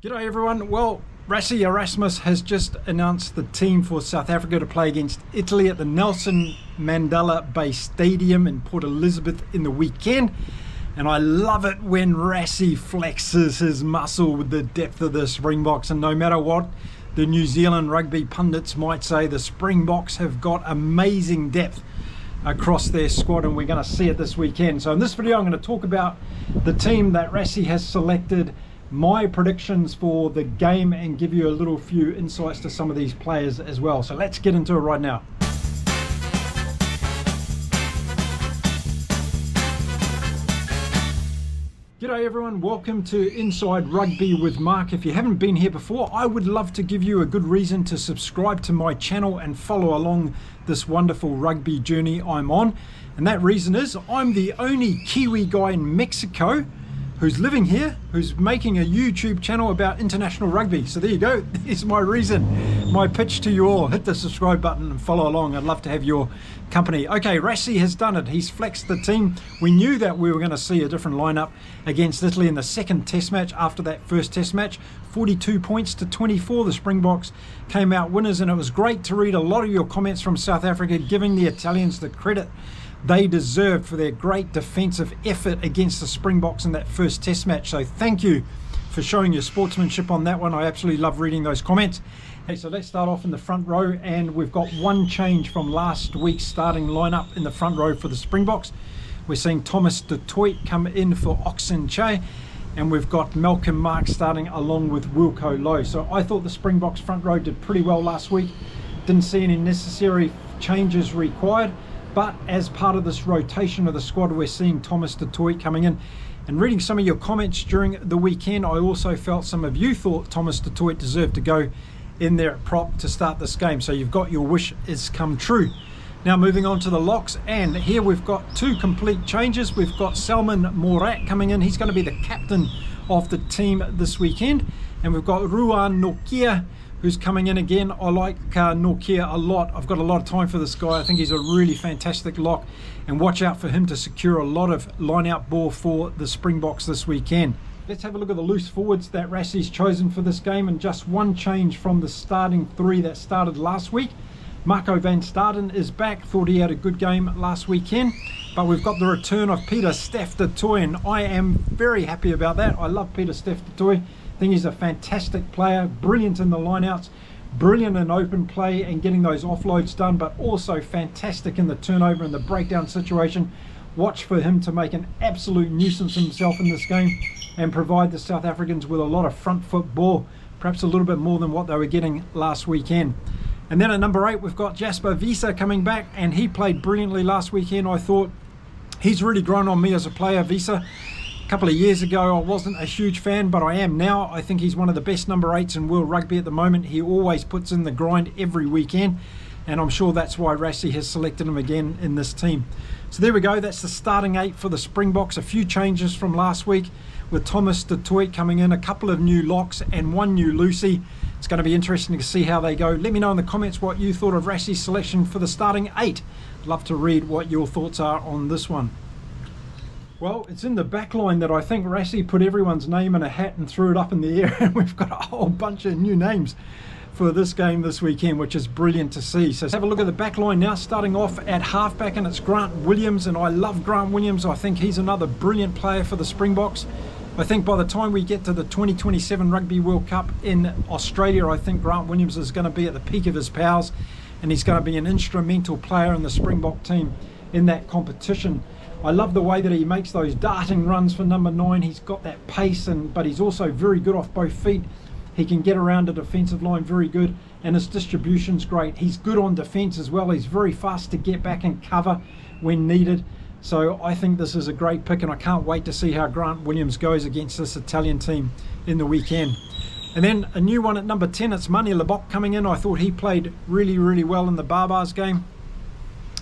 G'day everyone. Well, Rassie Erasmus has just announced the team for South Africa to play against Italy at the Nelson Mandela Bay Stadium in Port Elizabeth in the weekend. And I love it when Rassie flexes his muscle with the depth of the Springboks. And no matter what the New Zealand rugby pundits might say, the Springboks have got amazing depth across their squad, and we're going to see it this weekend. So in this video I'm going to talk about the team that Rassie has selected, my predictions for the game, and give you a little few insights to some of these players as well. So let's get into it right now. G'day everyone, welcome to Inside Rugby with Mark. If you haven't been here before, I would love to give you a good reason to subscribe to my channel and follow along this wonderful rugby journey I'm on. And that reason is I'm the only Kiwi guy in Mexico who's living here, who's making a YouTube channel about international rugby. So there you go, there's my reason, my pitch to you all. Hit the subscribe button and follow along. I'd love to have your company. Okay, Rassie has done it. He's flexed the team. We knew that we were going to see a different lineup against Italy in the second test match after that first test match. 42 points to 24, the Springboks came out winners, and it was great to read a lot of your comments from South Africa giving the Italians the credit they deserved for their great defensive effort against the Springboks in that first test match. So thank you for showing your sportsmanship on that one. I absolutely love reading those comments. Okay, so let's start off in the front row, and we've got one change from last week's starting lineup in the front row for the Springboks. We're seeing Thomas du Toit come in for Oxen Che, and we've got Malcolm Mark starting along with Wilco Lowe. So I thought the Springboks front row did pretty well last week. Didn't see any necessary changes required. But as part of this rotation of the squad, we're seeing Thomas du Toit coming in. And reading some of your comments during the weekend, I also felt some of you thought Thomas du Toit deserved to go in there at prop to start this game. So you've got your wish has come true. Now moving on to the locks, and here we've got two complete changes. We've got Salman Morat coming in. He's going to be the captain of the team this weekend. And we've got Ruan Nokia, who's coming in again. I like Nokia a lot. I've got a lot of time for this guy. I think he's a really fantastic lock, and watch out for him to secure a lot of line-out ball for the Springboks this weekend. Let's have a look at the loose forwards that Rassie's chosen for this game, and just one change from the starting three that started last week. Marco van Staden is back. Thought he had a good game last weekend, but we've got the return of Pieter Steph du Toit, and I am very happy about that. I love Pieter Steph du Toit. I think he's a fantastic player, brilliant in the lineouts, brilliant in open play and getting those offloads done, but also fantastic in the turnover and the breakdown situation. Watch for him to make an absolute nuisance himself in this game and provide the South Africans with a lot of front foot ball, perhaps a little bit more than what they were getting last weekend. And then at number 8, we've got Jasper Wiese coming back, and he played brilliantly last weekend. I thought he's really grown on me as a player, Wiese. A couple of years ago I wasn't a huge fan, but I am now. I think he's one of the best number 8s in world rugby at the moment. He always puts in the grind every weekend, and I'm sure that's why Rassie has selected him again in this team. So there we go, that's the starting 8 for the Springboks. A few changes from last week with Thomas du Toit coming in, a couple of new locks and one new Lucy. It's going to be interesting to see how they go. Let me know in the comments what you thought of Rassie's selection for the starting 8. I'd love to read what your thoughts are on this one. Well, it's in the backline that I think Rassie put everyone's name in a hat and threw it up in the air, and we've got a whole bunch of new names for this game this weekend, which is brilliant to see. So let's have a look at the backline now, starting off at halfback, and it's Grant Williams, and I love Grant Williams. I think he's another brilliant player for the Springboks. I think by the time we get to the 2027 Rugby World Cup in Australia, I think Grant Williams is going to be at the peak of his powers, and he's going to be an instrumental player in the Springbok team in that competition. I love the way that he makes those darting runs for number 9. He's got that pace, but he's also very good off both feet. He can get around a defensive line very good, and his distribution's great. He's good on defense as well. He's very fast to get back and cover when needed. So I think this is a great pick, and I can't wait to see how Grant Williams goes against this Italian team in the weekend. And then a new one at number 10, it's Willie Le Roux coming in. I thought he played really well in the Barbars game,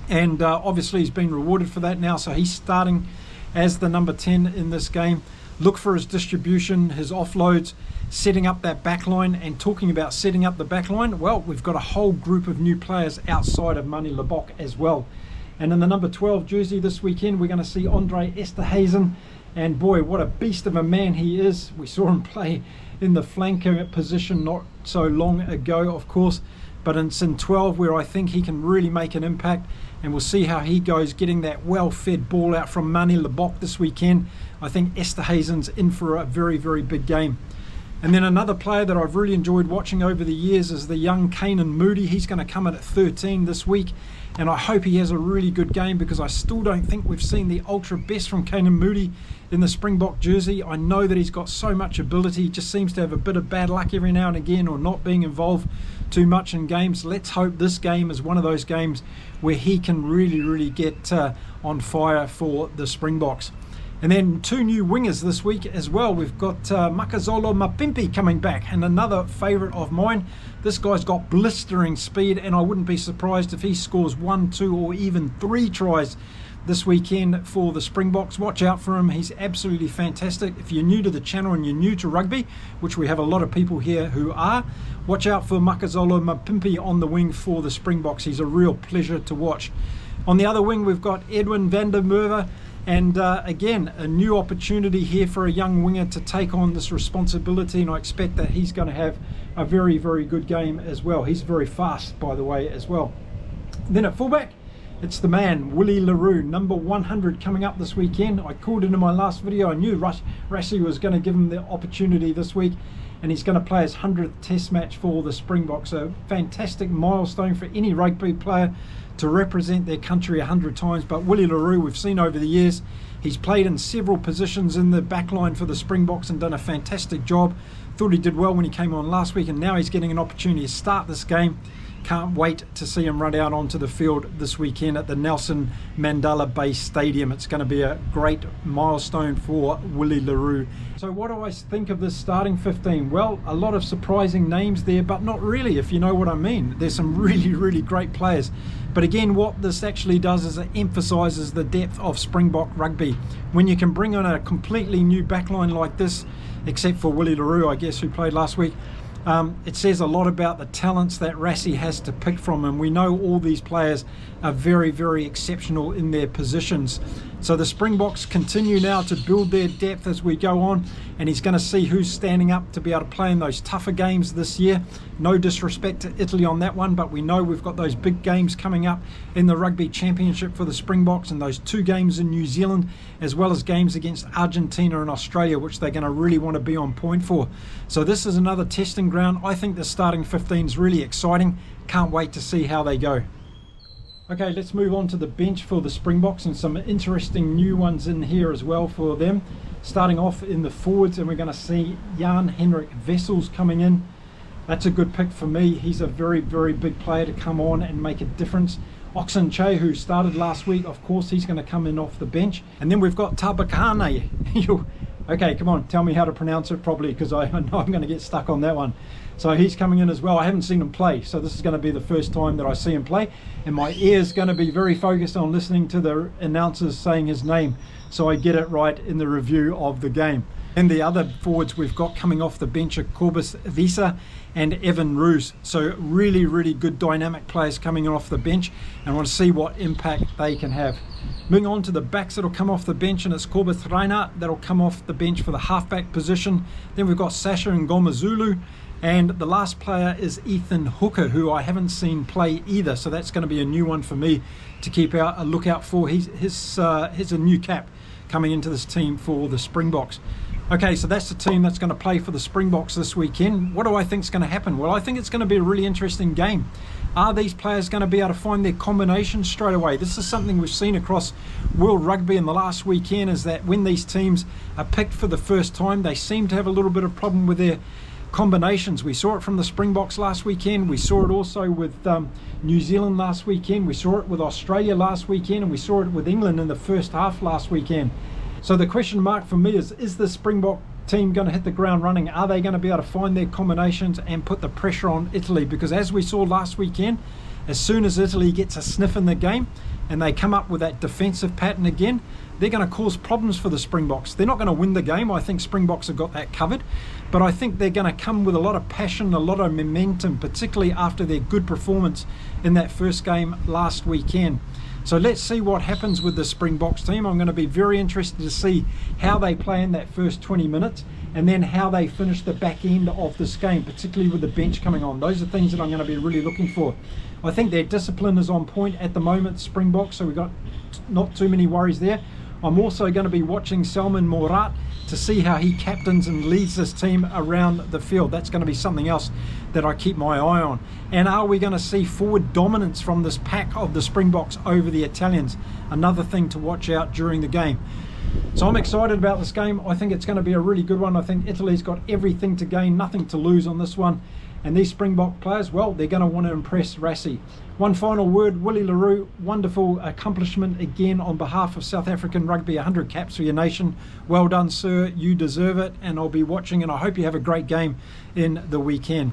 and obviously he's been rewarded for that now, so he's starting as the number 10 in this game. Look for his distribution, his offloads, setting up that backline. And talking about setting up the backline, well, we've got a whole group of new players outside of Willie Le Roux as well. And in the number 12 jersey this weekend, we're going to see Andre Esterhuizen, and boy, what a beast of a man he is. We saw him play in the flanker position not so long ago, of course, but it's in 12 where I think he can really make an impact, and we'll see how he goes getting that well-fed ball out from Mani Lebok this weekend. I think Esterhazen's in for a very, very big game. And then another player that I've really enjoyed watching over the years is the young Kanan Moody. He's going to come in at 13 this week, and I hope he has a really good game, because I still don't think we've seen the ultra best from Kanan Moody in the Springbok jersey. I know that he's got so much ability, he just seems to have a bit of bad luck every now and again, or not being involved too much in games. Let's hope this game is one of those games where he can really get on fire for the Springboks. And then two new wingers this week as well. We've got Makazole Mapimpi coming back, and another favourite of mine. This guy's got blistering speed, and I wouldn't be surprised if he scores 1, 2 or even 3 tries this weekend for the Springboks. Watch out for him, he's absolutely fantastic. If you're new to the channel and you're new to rugby, which we have a lot of people here who are, watch out for Makazole Mapimpi on the wing for the Springboks. He's a real pleasure to watch. On the other wing, we've got Edwin van der Merwe. And again, a new opportunity here for a young winger to take on this responsibility, and I expect that he's going to have a very good game as well. He's very fast, by the way, as well. Then at fullback, it's the man, Willie Le Roux, number 100, coming up this weekend. I called it in my last video. I knew Rassie was going to give him the opportunity this week, and he's going to play his 100th test match for the Springboks. A fantastic milestone for any rugby player to represent their country 100 times. But Willie Le Roux, we've seen over the years, he's played in several positions in the backline for the Springboks and done a fantastic job. Thought he did well when he came on last week, and now he's getting an opportunity to start this game. Can't wait to see him run out onto the field this weekend at the Nelson Mandela Bay Stadium. It's going to be a great milestone for Willie Le Roux. So what do I think of this starting 15? Well, a lot of surprising names there, but not really, if you know what I mean. There's some really great players. But again, what this actually does is it emphasises the depth of Springbok rugby. When you can bring on a completely new backline like this, except for Willie Le Roux, I guess, who played last week, it says a lot about the talents that Rassie has to pick from, and we know all these players are very exceptional in their positions. So the Springboks continue now to build their depth as we go on, and he's going to see who's standing up to be able to play in those tougher games this year. No disrespect to Italy on that one, but we know we've got those big games coming up in the Rugby Championship for the Springboks, and those 2 games in New Zealand, as well as games against Argentina and Australia, which they're going to really want to be on point for. So this is another testing ground. I think the starting 15 is really exciting. Can't wait to see how they go. Okay, let's move on to the bench for the Springboks, and some interesting new ones in here as well for them. Starting off in the forwards, and we're going to see Jan-Henrik Wessels coming in. That's a good pick for me. He's a very big player to come on and make a difference. Oxen Che, who started last week, of course, he's going to come in off the bench. And then we've got Tabakane. Okay, come on, tell me how to pronounce it properly, because I know I'm going to get stuck on that one. So he's coming in as well. I haven't seen him play, so this is going to be the first time that I see him play, and my ear's going to be very focused on listening to the announcers saying his name, so I get it right in the review of the game. And the other forwards we've got coming off the bench are Corbus Visa and Evan Roos. So really good dynamic players coming off the bench, and I want to see what impact they can have. Moving on to the backs that'll come off the bench, and it's Corbus Reina that'll come off the bench for the halfback position. Then we've got Sasha Ngomazulu, and the last player is Ethan Hooker, who I haven't seen play either, so that's going to be a new one for me to keep a lookout for. He's a new cap coming into this team for the Springboks. Okay, so that's the team that's going to play for the Springboks this weekend. What do I think is going to happen? Well, I think it's going to be a really interesting game. Are these players going to be able to find their combinations straight away? This is something we've seen across World Rugby in the last weekend, is that when these teams are picked for the first time, they seem to have a little bit of problem with their combinations. We saw it from the Springboks last weekend. We saw it also with New Zealand last weekend. We saw it with Australia last weekend, and we saw it with England in the first half last weekend. So the question mark for me is the Springbok team going to hit the ground running? Are they going to be able to find their combinations and put the pressure on Italy? Because as we saw last weekend, as soon as Italy gets a sniff in the game and they come up with that defensive pattern again, they're going to cause problems for the Springboks. They're not going to win the game. I think Springboks have got that covered, but I think they're going to come with a lot of passion, a lot of momentum, particularly after their good performance in that first game last weekend. So let's see what happens with the Springboks team. I'm going to be very interested to see how they play in that first 20 minutes and then how they finish the back end of this game, particularly with the bench coming on. Those are things that I'm going to be really looking for. I think their discipline is on point at the moment, Springboks, so we've got not too many worries there. I'm also going to be watching Salman Morat to see how he captains and leads this team around the field. That's going to be something else that I keep my eye on. And are we going to see forward dominance from this pack of the Springboks over the Italians? Another thing to watch out during the game. So I'm excited about this game. I think it's going to be a really good one. I think Italy's got everything to gain, nothing to lose on this one. And these Springbok players, well, they're going to want to impress Rassie. One final word, Willie Le Roux, wonderful accomplishment again on behalf of South African rugby, 100 caps for your nation. Well done, sir, you deserve it. And I'll be watching, and I hope you have a great game in the weekend.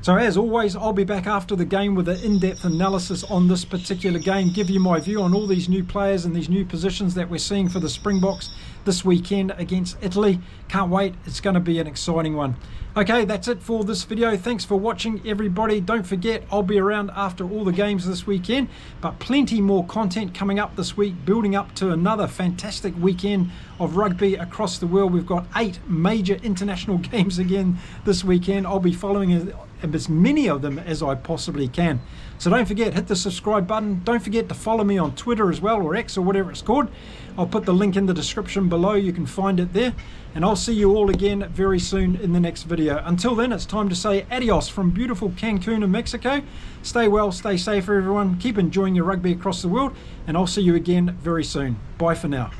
So as always, I'll be back after the game with an in-depth analysis on this particular game, give you my view on all these new players and these new positions that we're seeing for the Springboks this weekend against Italy. Can't wait, it's going to be an exciting one. Okay, that's it for this video. Thanks for watching, everybody. Don't forget, I'll be around after all the games this weekend, but plenty more content coming up this week, building up to another fantastic weekend of rugby across the world. We've got 8 major international games again this weekend. I'll be following as many of them as I possibly can. So don't forget, hit the subscribe button. Don't forget to follow me on Twitter as well, or X, or whatever it's called. I'll put the link in the description below. You can find it there. And I'll see you all again very soon in the next video. Until then, it's time to say adios from beautiful Cancun in Mexico. Stay well, stay safe, everyone. Keep enjoying your rugby across the world. And I'll see you again very soon. Bye for now.